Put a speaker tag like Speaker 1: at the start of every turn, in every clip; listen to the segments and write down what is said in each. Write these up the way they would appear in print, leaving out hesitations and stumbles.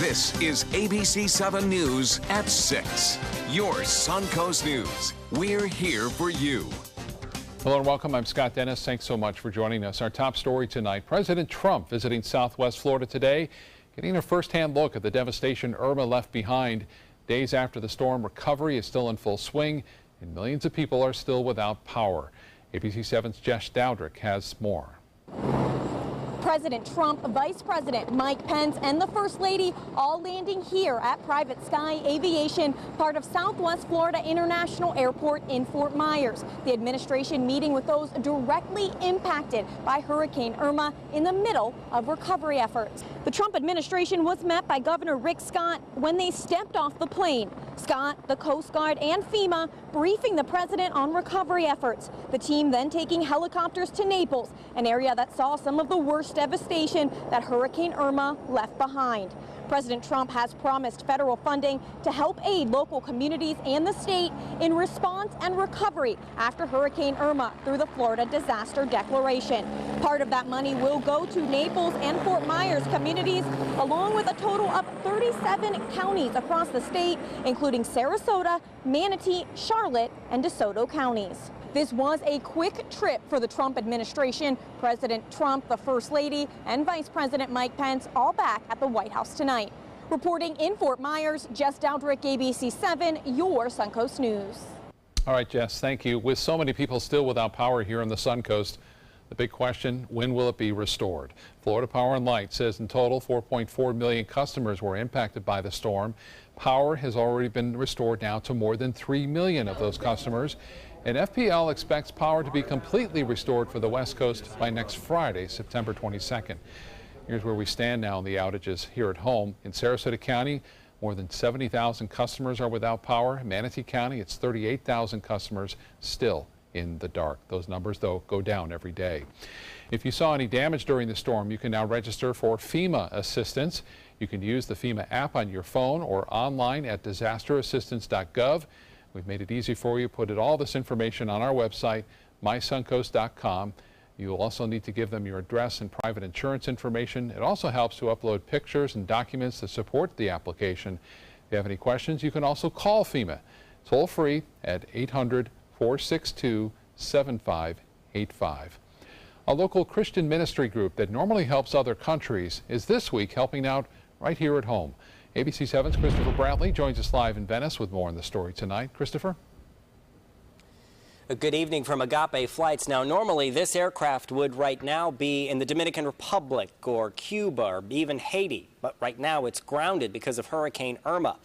Speaker 1: This is ABC7 News at 6. Your Suncoast News. We're here for you.
Speaker 2: Hello and welcome. I'm Scott Dennis. Thanks so much for joining us. Our top story tonight, President Trump visiting Southwest Florida today, getting a first-hand look at the devastation Irma left behind. Days after the storm, recovery is still in full swing, and millions of people are still without power. ABC7's Jess Dowdrick has more.
Speaker 3: President Trump, Vice President Mike Pence, and the First Lady all landing here at Private Sky Aviation, part of Southwest Florida International Airport in Fort Myers. The administration meeting with those directly impacted by Hurricane Irma in the middle of recovery efforts. The Trump administration was met by Governor Rick Scott when they stepped off the plane. Scott, the Coast Guard, and FEMA briefing the president on recovery efforts. The team then taking helicopters to Naples, an area that saw some of the worst devastation that Hurricane Irma left behind. President Trump has promised federal funding to help aid local communities and the state in response and recovery after Hurricane Irma through the Florida Disaster Declaration. Part of that money will go to Naples and Fort Myers communities, along with a total of 37 counties across the state, including Sarasota, Manatee, Charlotte, and DeSoto counties. This was a quick trip for the Trump administration. President Trump, the First Lady, and Vice President Mike Pence all back at the White House tonight. Reporting in Fort Myers, Jess Dowdrick, ABC7, your Suncoast News.
Speaker 2: All right, Jess, thank you. With so many people still without power here on the Suncoast, the big question, when will it be restored? Florida Power and Light says in total 4.4 million customers were impacted by the storm. Power has already been restored now to more than 3 million of those customers. And FPL expects power to be completely restored for the West Coast by next Friday, September 22nd. Here's where we stand now on the outages here at home. In Sarasota County, more than 70,000 customers are without power. In Manatee County, it's 38,000 customers still in the dark. Those numbers, though, go down every day. If you saw any damage during the storm, you can now register for FEMA assistance. You can use the FEMA app on your phone or online at disasterassistance.gov. We've made it easy for you. Put all this information on our website, mysuncoast.com. You'll also need to give them your address and private insurance information. It also helps to upload pictures and documents that support the application. If you have any questions, you can also call FEMA toll free at 800-462-7585. A local Christian ministry group that normally helps other countries is this week helping out right here at home. ABC7's Christopher Brantley joins us live in Venice with more on the story tonight. Christopher?
Speaker 4: A good evening from Agape Flights. Now, normally this aircraft would right now be in the Dominican Republic or Cuba or even Haiti, but right now it's grounded because of Hurricane Irma.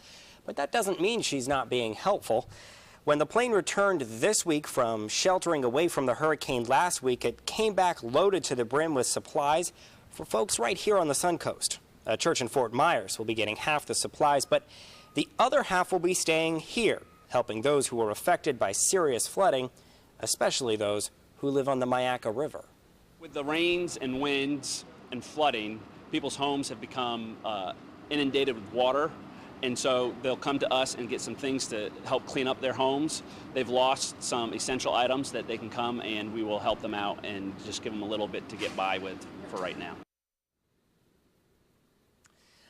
Speaker 4: But that doesn't mean she's not being helpful. When the plane returned this week from sheltering away from the hurricane last week, it came back loaded to the brim with supplies for folks right here on the Suncoast. A church in Fort Myers will be getting half the supplies, but the other half will be staying here, helping those who were affected by serious flooding, especially those who live on the Myakka River.
Speaker 5: With the rains and winds and flooding, people's homes have become inundated with water, and so they'll come to us and get some things to help clean up their homes. They've lost some essential items that they can come and we will help them out and just give them a little bit to get by with for right now.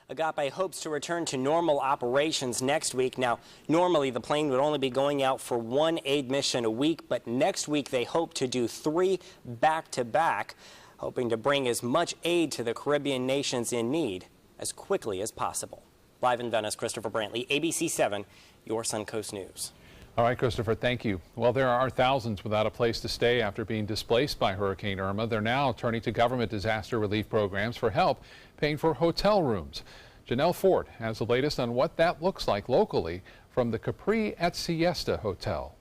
Speaker 4: Agape hopes to return to normal operations next week. Now, normally the plane would only be going out for one aid mission a week, but next week they hope to do 3 back-to-back, hoping to bring as much aid to the Caribbean nations in need as quickly as possible. Live in Venice, Christopher Brantley, ABC7, your Suncoast News.
Speaker 2: All right, Christopher, thank you. Well, there are thousands without a place to stay after being displaced by Hurricane Irma. They're now turning to government disaster relief programs for help paying for hotel rooms. Janelle Ford has the latest on what that looks like locally from the Capri at Siesta Hotel.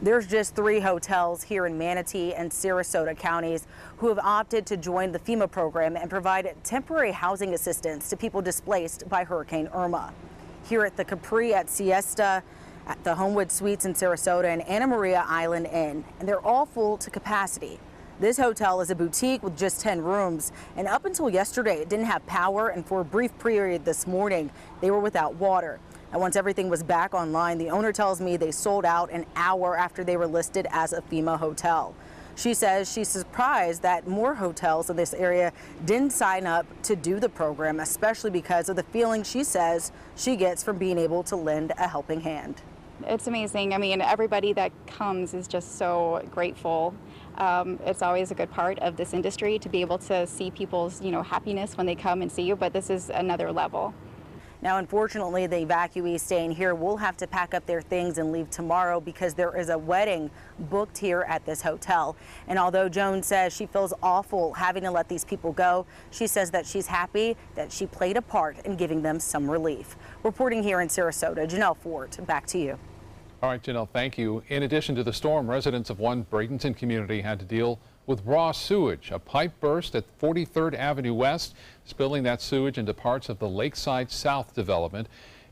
Speaker 6: There's just 3 hotels here in Manatee and Sarasota counties who have opted to join the FEMA program and provide temporary housing assistance to people displaced by Hurricane Irma. Here at the Capri at Siesta, at the Homewood Suites in Sarasota and Anna Maria Island Inn, and they're all full to capacity. This hotel is a boutique with just 10 rooms, and up until yesterday, it didn't have power, and for a brief period this morning, they were without water. And once everything was back online, the owner tells me they sold out an hour after they were listed as a FEMA hotel. She says she's surprised that more hotels in this area didn't sign up to do the program, especially because of the feeling she says she gets from being able to lend a helping hand.
Speaker 7: It's amazing. I mean, everybody that comes is just so grateful. It's always a good part of this industry to be able to see people's, happiness when they come and see you, but this is another level.
Speaker 6: Now, unfortunately, the evacuees staying here will have to pack up their things and leave tomorrow because there is a wedding booked here at this hotel. And although Joan says she feels awful having to let these people go, she says that she's happy that she played a part in giving them some relief. Reporting here in Sarasota, Janelle Fort, back to you.
Speaker 2: All right, Janelle, thank you. In addition to the storm, residents of one Bradenton community had to deal with raw sewage. A pipe burst at 43rd Avenue West, spilling that sewage into parts of the Lakeside South development.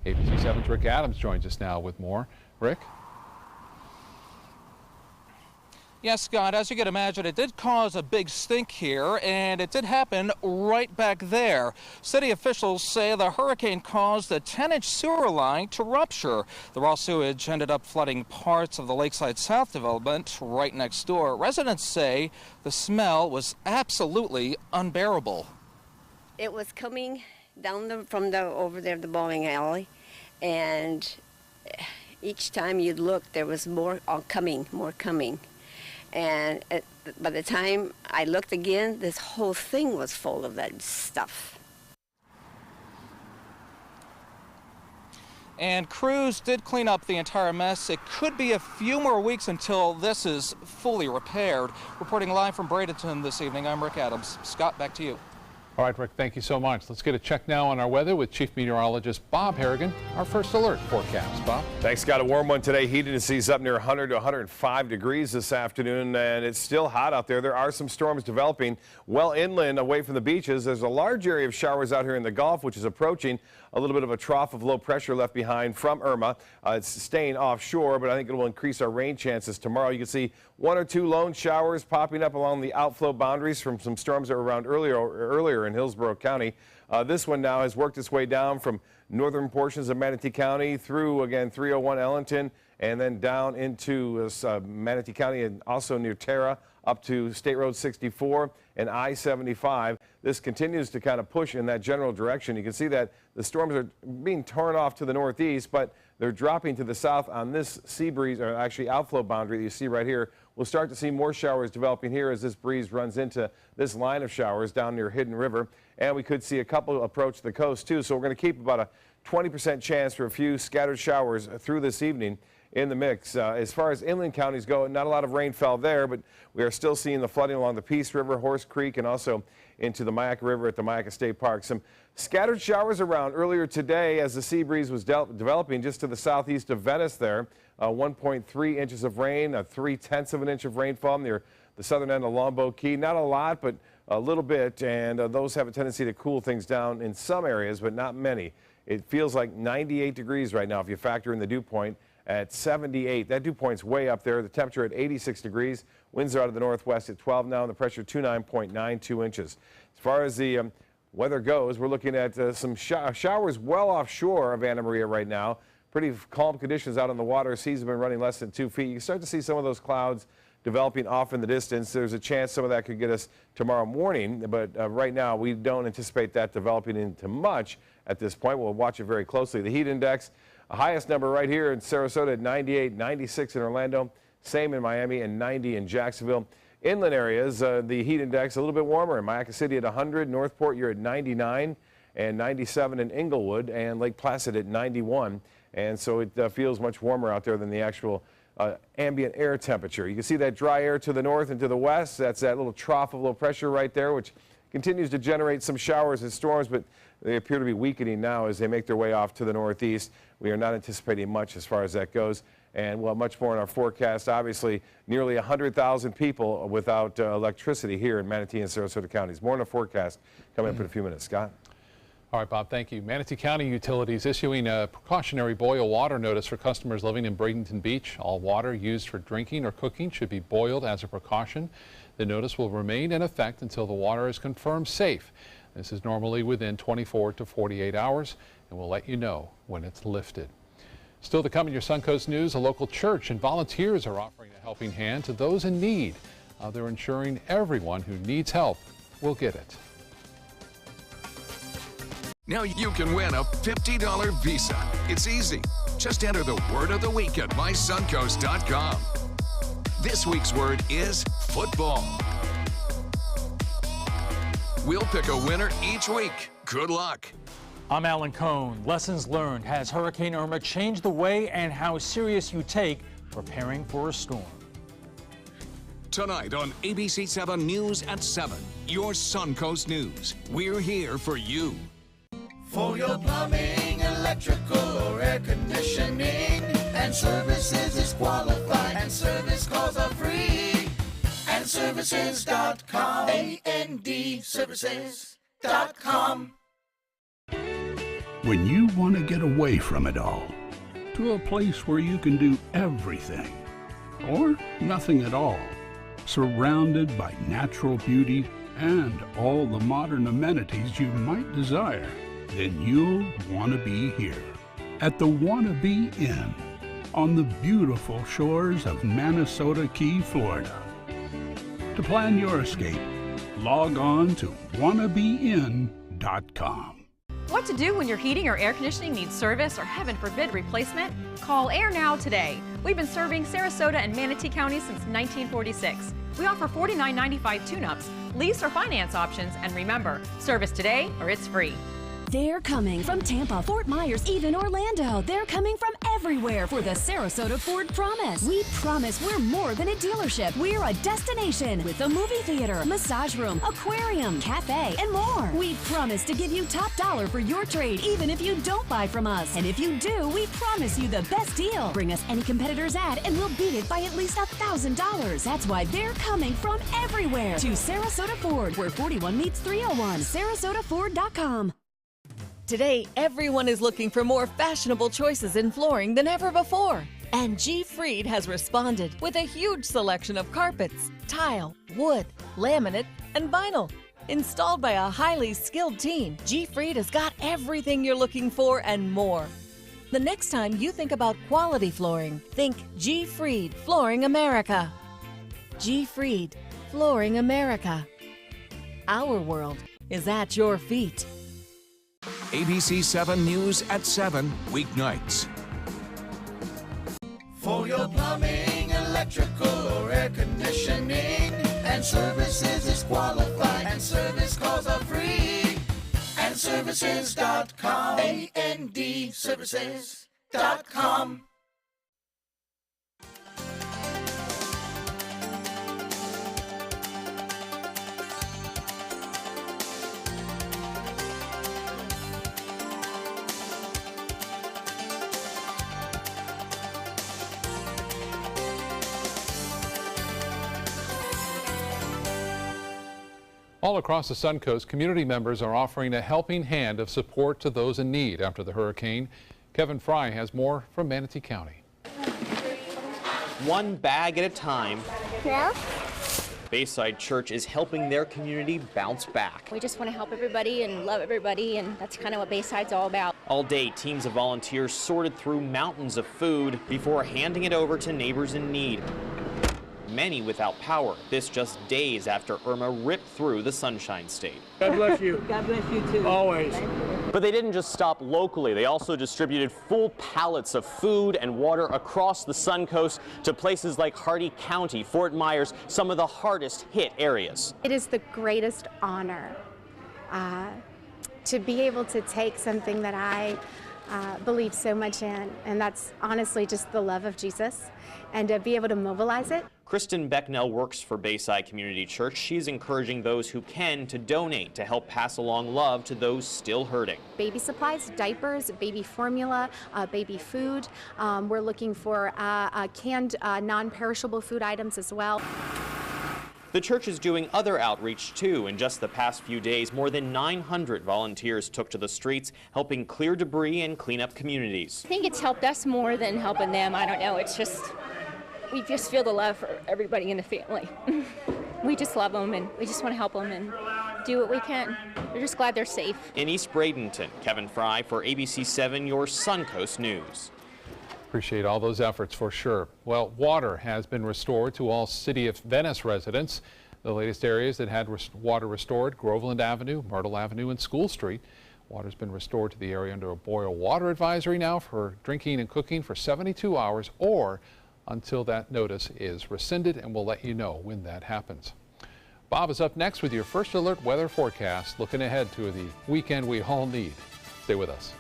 Speaker 2: ABC7's Rick Adams joins us now with more. Rick?
Speaker 8: Yes, Scott, as you can imagine, it did cause a big stink here, and it did happen right back there. City officials say the hurricane caused the 10-inch sewer line to rupture. The raw sewage ended up flooding parts of the Lakeside South development right next door. Residents say the smell was absolutely unbearable.
Speaker 9: It was coming down from over there, the bowling alley, and each time you'd look, there was more coming. And by the time I looked again, this whole thing was full of that stuff.
Speaker 8: And crews did clean up the entire mess. It could be a few more weeks until this is fully repaired. Reporting live from Bradenton this evening, I'm Rick Adams. Scott, back to you.
Speaker 2: All right, Rick, thank you so much. Let's get a check now on our weather with Chief Meteorologist Bob Harrigan, our first alert forecast. Bob?
Speaker 10: Thanks, Scott. A warm one today. Heating seas up near 100 to 105 degrees this afternoon, and it's still hot out there. There are some storms developing well inland away from the beaches. There's a large area of showers out here in the Gulf, which is approaching a little bit of a trough of low pressure left behind from Irma. It's staying offshore, but I think it will increase our rain chances tomorrow. You can see one or two lone showers popping up along the outflow boundaries from some storms that were around earlier in Hillsborough County. This one now has worked its way down from northern portions of Manatee County through, again, 301 Ellington, and then down into Manatee County and also near Terra up to State Road 64 and I-75. This continues to kind of push in that general direction. You can see that the storms are being torn off to the northeast, but they're dropping to the south on this sea breeze, or actually outflow boundary that you see right here. We'll start to see more showers developing here as this breeze runs into this line of showers down near Hidden River. And we could see a couple approach the coast too. So we're going to keep about a 20% chance for a few scattered showers through this evening in the mix. As far as inland counties go, not a lot of rain fell there, but we are still seeing the flooding along the Peace River, Horse Creek, and also into the Myakka River at the Myakka State Park. Some scattered showers around earlier today as the sea breeze was developing just to the southeast of Venice there. 1.3 inches of rain, 0.3 of an inch of rainfall near the southern end of Longboat Key. Not a lot, but a little bit, and those have a tendency to cool things down in some areas, but not many. It feels like 98 degrees right now if you factor in the dew point at 78. That dew point's way up there. The temperature at 86 degrees. Winds are out of the northwest at 12 now, and the pressure 29.92 inches. As far as the weather goes, we're looking at some showers well offshore of Anna Maria right now. Pretty calm conditions out on the water. Seas have been running less than 2 feet. You can start to see some of those clouds developing off in the distance. There's a chance some of that could get us tomorrow morning, but right now we don't anticipate that developing into much at this point. We'll watch it very closely. The heat index, highest number right here in Sarasota at 98, 96 in Orlando, same in Miami, and 90 in Jacksonville. Inland areas, the heat index a little bit warmer. In Myakka City at 100, Northport you're at 99, and 97 in Inglewood, and Lake Placid at 91. And so it feels much warmer out there than the actual ambient air temperature. You can see that dry air to the north and to the west. That's that little trough of low pressure right there, which continues to generate some showers and storms, but they appear to be weakening now as they make their way off to the northeast. We are not anticipating much as far as that goes, and we'll have much more in our forecast. Obviously, nearly 100,000 people without electricity here in Manatee and Sarasota counties. More in our forecast coming up in a few minutes. Scott?
Speaker 2: All right, Bob, thank you. Manatee County Utilities issuing a precautionary boil water notice for customers living in Bradenton Beach. All water used for drinking or cooking should be boiled as a precaution. The notice will remain in effect until the water is confirmed safe. This is normally within 24 to 48 hours, and we'll let you know when it's lifted. Still to come in your Suncoast News, a local church and volunteers are offering a helping hand to those in need. They're ensuring everyone who needs help will get it.
Speaker 1: Now you can win a $50 Visa. It's easy. Just enter the word of the week at mysuncoast.com. This week's word is football. We'll pick a winner each week. Good luck.
Speaker 11: I'm Alan Cohn. Lessons learned. Has Hurricane Irma changed the way and how serious you take preparing for a storm?
Speaker 1: Tonight on ABC7 News at 7, your Suncoast News. We're here for you.
Speaker 12: For your plumbing, electrical, or air conditioning, and services is qualified, and service calls are free. And services.com, A-N-D, services.com.
Speaker 13: When you want to get away from it all, to a place where you can do everything, or nothing at all, surrounded by natural beauty and all the modern amenities you might desire, then you'll want to be here at the Wanna Be Inn on the beautiful shores of Manasota Key, Florida. To plan your escape, log on to wannabeinn.com.
Speaker 14: What to do when your heating or air conditioning needs service or, heaven forbid, replacement? Call Air Now today. We've been serving Sarasota and Manatee counties since 1946. We offer $49.95 tune-ups, lease or finance options, and remember, service today or it's free.
Speaker 15: They're coming from Tampa, Fort Myers, even Orlando. They're coming from everywhere for the Sarasota Ford Promise. We promise we're more than a dealership. We're a destination with a movie theater, massage room, aquarium, cafe, and more. We promise to give you top dollar for your trade, even if you don't buy from us. And if you do, we promise you the best deal. Bring us any competitor's ad and we'll beat it by at least $1,000. That's why they're coming from everywhere to Sarasota Ford, where 41 meets 301. SarasotaFord.com.
Speaker 16: Today, everyone is looking for more fashionable choices in flooring than ever before. And G. Fried has responded with a huge selection of carpets, tile, wood, laminate, and vinyl. Installed by a highly skilled team, G. Fried has got everything you're looking for and more. The next time you think about quality flooring, think G. Fried Flooring America. G. Fried Flooring America. Our world is at your feet.
Speaker 1: ABC7 News at 7, weeknights.
Speaker 12: For your plumbing, electrical, or air conditioning, and services is qualified, and service calls are free. And services.com, A-N-D, services.com.
Speaker 2: All across the Suncoast, community members are offering a helping hand of support to those in need after the hurricane. Kevin Fry has more from Manatee County.
Speaker 17: One bag at a time.
Speaker 18: Hello?
Speaker 17: Bayside Church is helping their community bounce back.
Speaker 18: We just want to help everybody and love everybody, and that's kind of what Bayside's all about.
Speaker 17: All day, teams of volunteers sorted through mountains of food before handing it over to neighbors in need. Many without power. This just days after Irma ripped through the Sunshine State.
Speaker 19: God bless you.
Speaker 20: God bless you too.
Speaker 19: Always.
Speaker 17: But they didn't just stop locally. They also distributed full pallets of food and water across the Suncoast to places like Hardy County, Fort Myers, some of the hardest hit areas.
Speaker 21: It is the greatest honor to be able to take something that I believe so much in, and that's honestly just the love of Jesus, and to be able to mobilize it.
Speaker 17: Kristen Becknell works for Bayside Community Church. She's encouraging those who can to donate to help pass along love to those still hurting.
Speaker 21: Baby supplies, diapers, baby formula, baby food. We're looking for canned non-perishable food items as well.
Speaker 17: The church is doing other outreach too. In just the past few days, more than 900 volunteers took to the streets, helping clear debris and clean up communities.
Speaker 18: I think it's helped us more than helping them. I don't know. It's just, we just feel the love for everybody in the family. We just love them, and we just want to help them and do what we can. We're just glad they're safe.
Speaker 17: In East Bradenton, Kevin Fry for ABC7, your Suncoast News.
Speaker 2: Appreciate all those efforts for sure. Well, water has been restored to all City of Venice residents. The latest areas that had water restored: Groveland Avenue, Myrtle Avenue, and School Street. Water's been restored to the area under a boil water advisory now for drinking and cooking for 72 hours or until that notice is rescinded, and we'll let you know when that happens. Bob is up next with your first alert weather forecast, looking ahead to the weekend we all need. Stay with us.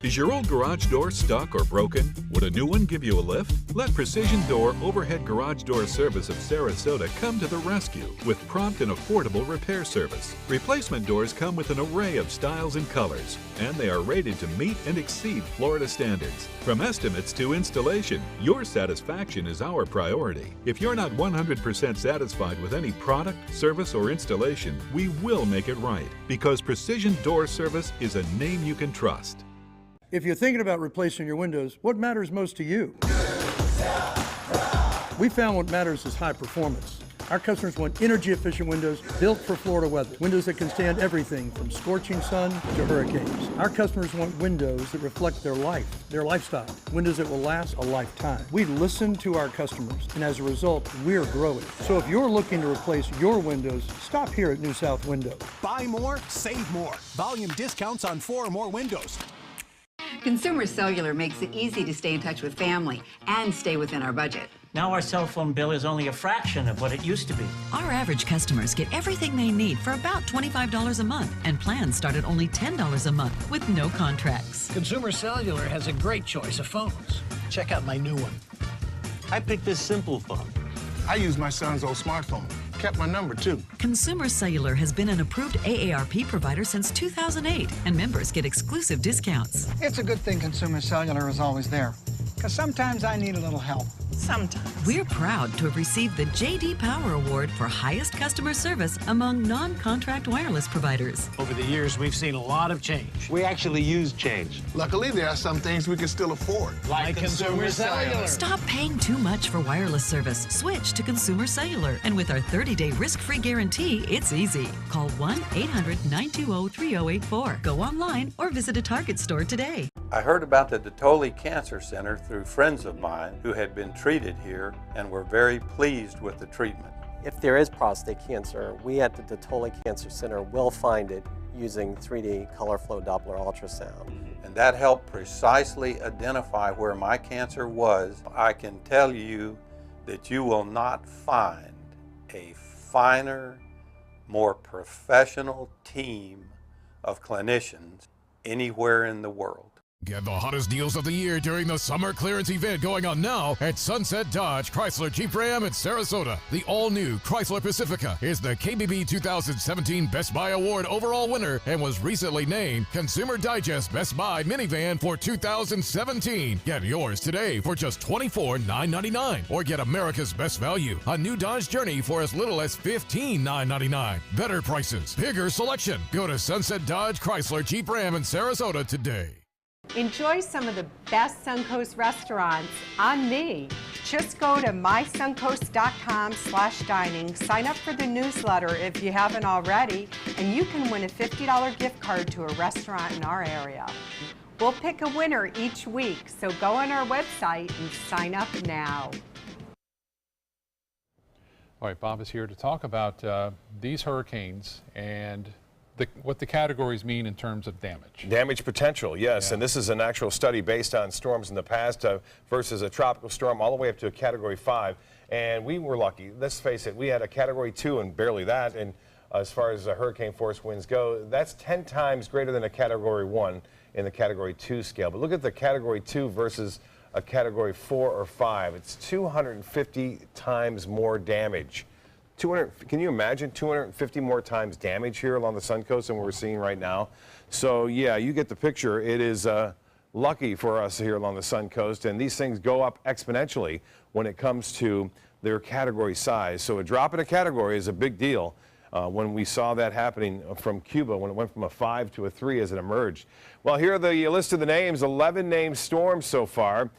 Speaker 19: Is your old garage door stuck or broken? Would a new one give you a lift? Let Precision Door Overhead Garage Door Service of Sarasota come to the rescue with prompt and affordable repair service. Replacement doors come with an array of styles and colors, and they are rated to meet and exceed Florida standards. From estimates to installation, your satisfaction is our priority. If you're not 100% satisfied with any product, service, or installation, we will make it right, because Precision Door Service is a name you can trust.
Speaker 20: If you're thinking about replacing your windows, what matters most to you? We found what matters is high performance. Our customers want energy-efficient windows built for Florida weather. Windows that can stand everything from scorching sun to hurricanes. Our customers want windows that reflect their life, their lifestyle. Windows that will last a lifetime. We listen to our customers, and as a result, we're growing. So if you're looking to replace your windows, stop here at New South Window.
Speaker 22: Buy more, save more. Volume discounts on 4 or more windows.
Speaker 23: Consumer Cellular makes it easy to stay in touch with family and stay within our budget.
Speaker 24: Now our cell phone bill is only a fraction of what it used to be.
Speaker 25: Our average customers get everything they need for about $25 a month, and plans start at only $10 a month with no contracts.
Speaker 26: Consumer Cellular has a great choice of phones. Check out my new one.
Speaker 24: I picked this simple phone.
Speaker 27: I use my son's old smartphone. Kept my number, too.
Speaker 25: Consumer Cellular has been an approved AARP provider since 2008, and members get exclusive discounts.
Speaker 28: It's a good thing Consumer Cellular is always there, because sometimes I need a little help. Sometimes.
Speaker 25: We're proud to have received the J.D. Power Award for highest customer service among non-contract wireless providers.
Speaker 26: Over the years, we've seen a lot of change.
Speaker 27: We actually use change. Luckily, there are some things we can still afford.
Speaker 26: Like Consumer Cellular.
Speaker 25: Stop paying too much for wireless service. Switch to Consumer Cellular. And with our 30-day risk-free guarantee, it's easy. Call 1-800-920-3084. Go online or visit a Target store today.
Speaker 29: I heard about the Detoli Cancer Center through friends of mine who had been treated here and were very pleased with the treatment.
Speaker 30: If there is prostate cancer, we at the Detoli Cancer Center will find it using 3D color flow Doppler ultrasound.
Speaker 29: And that helped precisely identify where my cancer was. I can tell you that you will not find a finer, more professional team of clinicians anywhere in the world.
Speaker 31: Get the hottest deals of the year during the summer clearance event going on now at Sunset Dodge Chrysler Jeep Ram in Sarasota. The all-new Chrysler Pacifica is the KBB 2017 Best Buy Award overall winner and was recently named Consumer Digest Best Buy Minivan for 2017. Get yours today for just $24,999 or get America's Best Value, a new Dodge Journey for as little as $15,999. Better prices, bigger selection. Go to Sunset Dodge Chrysler Jeep Ram in Sarasota today.
Speaker 32: Enjoy some of the best Suncoast restaurants on me. Just go to mysuncoast.com/dining, sign up for the newsletter if you haven't already, and you can win a $50 gift card to a restaurant in our area. We'll pick a winner each week, so go on our website and sign up now.
Speaker 2: All right, Bob is here to talk about these hurricanes and what the categories mean in terms of damage.
Speaker 10: Damage potential, yes.
Speaker 2: Yeah.
Speaker 10: And this is an actual study based on storms in the past versus a tropical storm all the way up to a Category 5. And we were lucky. Let's face it, we had a Category 2 and barely that. And as far as hurricane force winds go, that's 10 times greater than a Category 1 in the Category 2 scale. But look at the Category 2 versus a Category 4 or 5. It's 250 times more damage. Can you imagine 250 more times damage here along the Suncoast than we're seeing right now? So yeah, you get the picture. It is lucky for us here along the Suncoast, and these things go up exponentially when it comes to their category size. So a drop in a category is a big deal. When we saw that happening from Cuba, when it went from a 5 to a 3 as it emerged. Well, here are the list of the names, 11 named storms so far.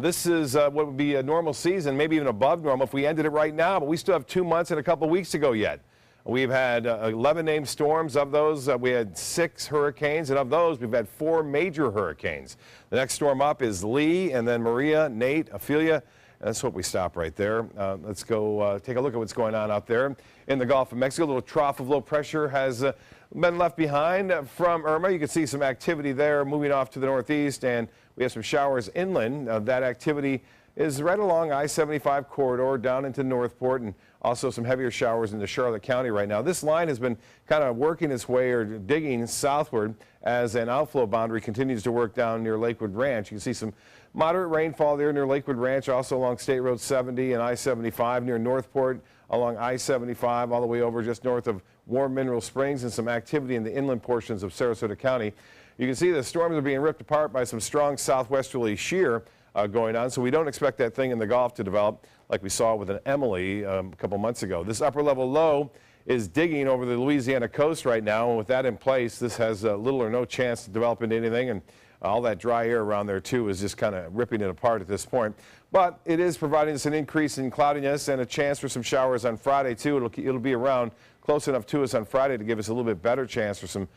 Speaker 10: This is what would be a normal season, maybe even above normal if we ended it right now, but we still have 2 months and a couple weeks to go yet. We've had 11 named storms. Of those, we had 6 hurricanes, and of those, we've had 4 major hurricanes. The next storm up is Lee, and then Maria, Nate, Ophelia. Let's hope we stop right there. Let's go take a look at what's going on out there in the Gulf of Mexico. A little trough of low pressure has been left behind from Irma. You can see some activity there moving off to the northeast, and we have some showers inland. That activity is right along I-75 corridor down into Northport, and also some heavier showers into Charlotte County right now. This line has been kind of working its way or digging southward as an outflow boundary continues to work down near Lakewood Ranch. You can see some moderate rainfall there near Lakewood Ranch, also along State Road 70 and I-75 near Northport, along I-75 all the way over just north of Warm Mineral Springs, and some activity in the inland portions of Sarasota County. You can see the storms are being ripped apart by some strong southwesterly shear going on, so we don't expect that thing in the Gulf to develop like we saw with an Emily a couple months ago. This upper level low is digging over the Louisiana coast right now, and with that in place, this has little or no chance to develop into anything, and all that dry air around there too is just kind of ripping it apart at this point. But it is providing us an increase in cloudiness and a chance for some showers on Friday too. It'll be around close enough to us on Friday to give us a little bit better chance for some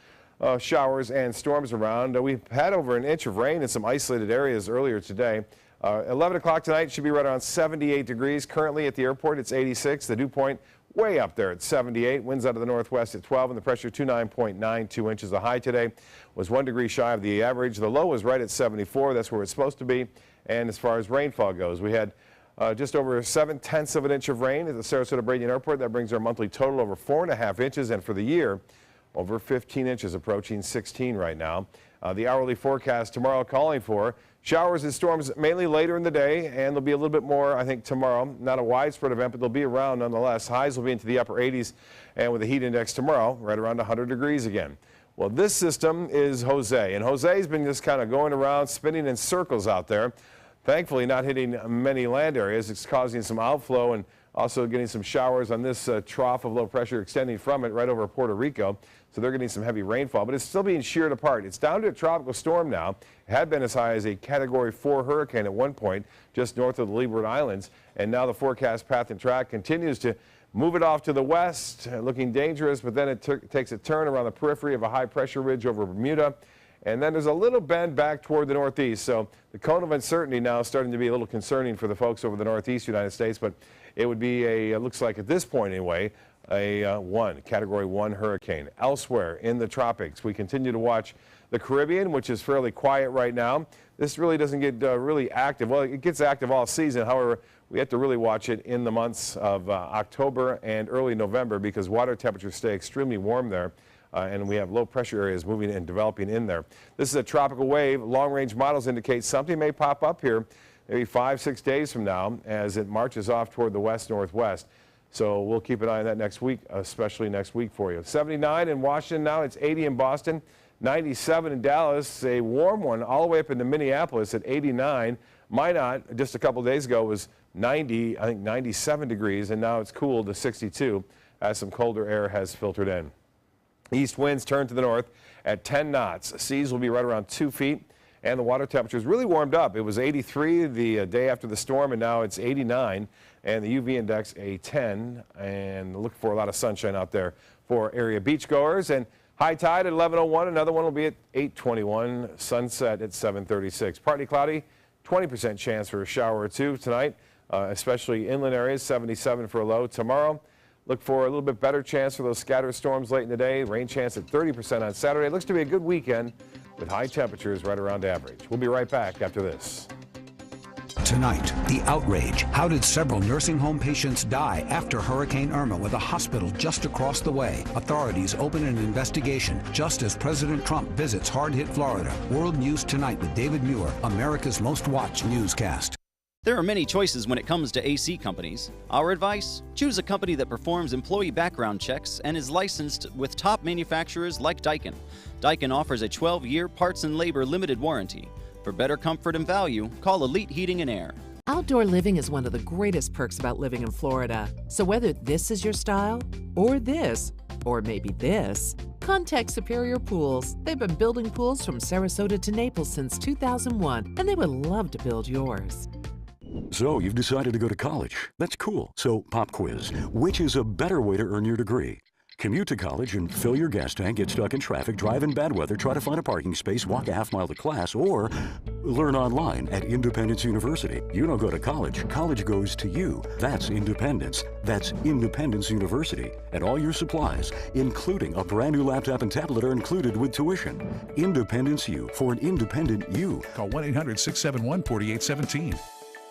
Speaker 10: showers and storms around. We've had over an inch of rain in some isolated areas earlier today. 11 o'clock tonight should be right around 78 degrees. Currently at the airport, it's 86. The dew point way up there at 78. Winds out of the northwest at 12, and the pressure 29.92 inches. The high today was 1 degree shy of the average. The low was right at 74. That's where it's supposed to be. And as far as rainfall goes, we had just over 7/10 of an inch of rain at the Sarasota Bradian Airport. That brings our monthly total over 4.5 inches, and for the year, over 15 inches, approaching 16 right now. The hourly forecast tomorrow calling for showers and storms mainly later in the day, and there'll be a little bit more, I think, tomorrow. Not a widespread event, but they'll be around nonetheless. Highs will be into the upper 80s, and with the heat index tomorrow, right around 100 degrees again. Well, this system is Jose, and Jose's been just kind of going around, spinning in circles out there. Thankfully, not hitting many land areas. It's causing some outflow and also getting some showers on this trough of low pressure extending from it right over Puerto Rico. So they're getting some heavy rainfall, but it's still being sheared apart. It's down to a tropical storm now. It had been as high as a Category 4 hurricane at one point just north of the Leeward Islands, and now the forecast path and track continues to move it off to the west, looking dangerous, but then it takes a turn around the periphery of a high pressure ridge over Bermuda, and then there's a little bend back toward the northeast. So the cone of uncertainty now is starting to be a little concerning for the folks over the northeast United States, but it would be it looks like at this point anyway, a Category 1 hurricane. Elsewhere in the tropics, we continue to watch the Caribbean, which is fairly quiet right now. This really doesn't get really active. Well, it gets active all season. However, we have to really watch it in the months of October and early November because water temperatures stay extremely warm there. And we have low pressure areas moving and developing in there. This is a tropical wave. Long-range models indicate something may pop up here maybe 5-6 days from now as it marches off toward the west-northwest. So we'll keep an eye on that next week, especially next week for you. 79 in Washington now. It's 80 in Boston, 97 in Dallas. A warm one all the way up into Minneapolis at 89. Minot just a couple days ago was 90, I think 97 degrees, and now it's cooled to 62 as some colder air has filtered in. East winds turn to the north at 10 knots. Seas will be right around 2 feet, and the water temperature is really warmed up. It was 83 the day after the storm, and now it's 89, and the UV index a 10, and look for a lot of sunshine out there for area beachgoers. And high tide at 11:01. Another one will be at 8:21. Sunset at 7:36. Partly cloudy, 20% chance for a shower or two tonight, especially inland areas. 77 for a low tomorrow. Look for a little bit better chance for those scattered storms late in the day. Rain chance at 30% on Saturday. It looks to be a good weekend with high temperatures right around average. We'll be right back after this.
Speaker 3: Tonight, the outrage. How did several nursing home patients die after Hurricane Irma with a hospital just across the way? Authorities open an investigation just as President Trump visits hard-hit Florida. World News Tonight with David Muir, America's most watched newscast.
Speaker 4: There are many choices when it comes to AC companies. Our advice? Choose a company that performs employee background checks and is licensed with top manufacturers like Daikin. Daikin offers a 12-year parts and labor limited warranty. For better comfort and value, call Elite Heating and Air.
Speaker 5: Outdoor living is one of the greatest perks about living in Florida. So whether this is your style, or this, or maybe this, contact Superior Pools. They've been building pools from Sarasota to Naples since 2001, and they would love to build yours.
Speaker 6: So you've decided to go to college. That's cool. So pop quiz. Which is a better way to earn your degree?
Speaker 1: Commute to college and fill your gas tank, get stuck in traffic, drive in bad weather, try to find a parking space, walk a half mile to class, or learn online at Independence University. You don't go to college, college goes to you. That's independence. That's Independence University. And all your supplies, including a brand new laptop and tablet, are included with tuition. Independence U, for an independent you.
Speaker 31: Call 1-800-671-4817.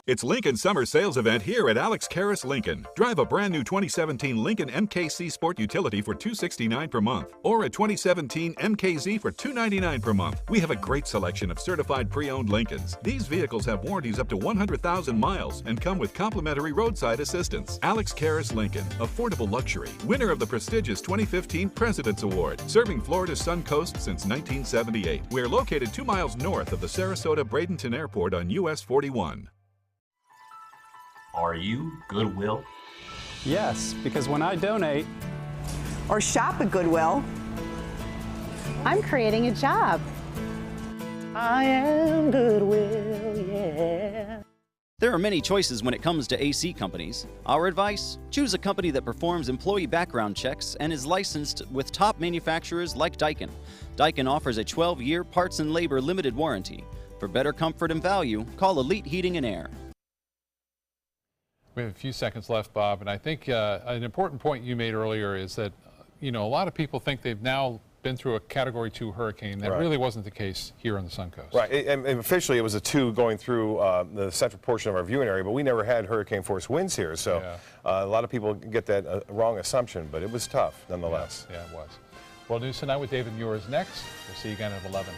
Speaker 19: It's Lincoln's summer sales event here at Alex Karras Lincoln. Drive a brand new 2017 Lincoln MKC Sport Utility for $269 per month, or a 2017 MKZ for $299 per month. We have a great selection of certified pre-owned Lincolns. These vehicles have warranties up to 100,000 miles and come with complimentary roadside assistance. Alex Karras Lincoln, affordable luxury, winner of the prestigious 2015 President's Award, serving Florida's Sun Coast since 1978. We're located 2 miles north of the Sarasota-Bradenton Airport on US 41.
Speaker 6: Are you Goodwill?
Speaker 7: Yes, because when I donate
Speaker 8: or shop at Goodwill, I'm creating a job.
Speaker 6: I am Goodwill, yeah.
Speaker 4: There are many choices when it comes to AC companies. Our advice? Choose a company that performs employee background checks and is licensed with top manufacturers like Daikin. Daikin offers a 12-year parts and labor limited warranty. For better comfort and value, call Elite Heating and Air.
Speaker 2: We have a few seconds left, Bob, and I think an important point you made earlier is that, a lot of people think they've now been through a Category 2 hurricane. That really wasn't the case here on the Sun Coast.
Speaker 10: Right, and officially it was a 2 going through the central portion of our viewing area, but we never had hurricane force winds here, so a lot of people get that wrong assumption, but it was tough nonetheless.
Speaker 2: Yeah, it was. World News Tonight with David Muir is next. We'll see you again at 11.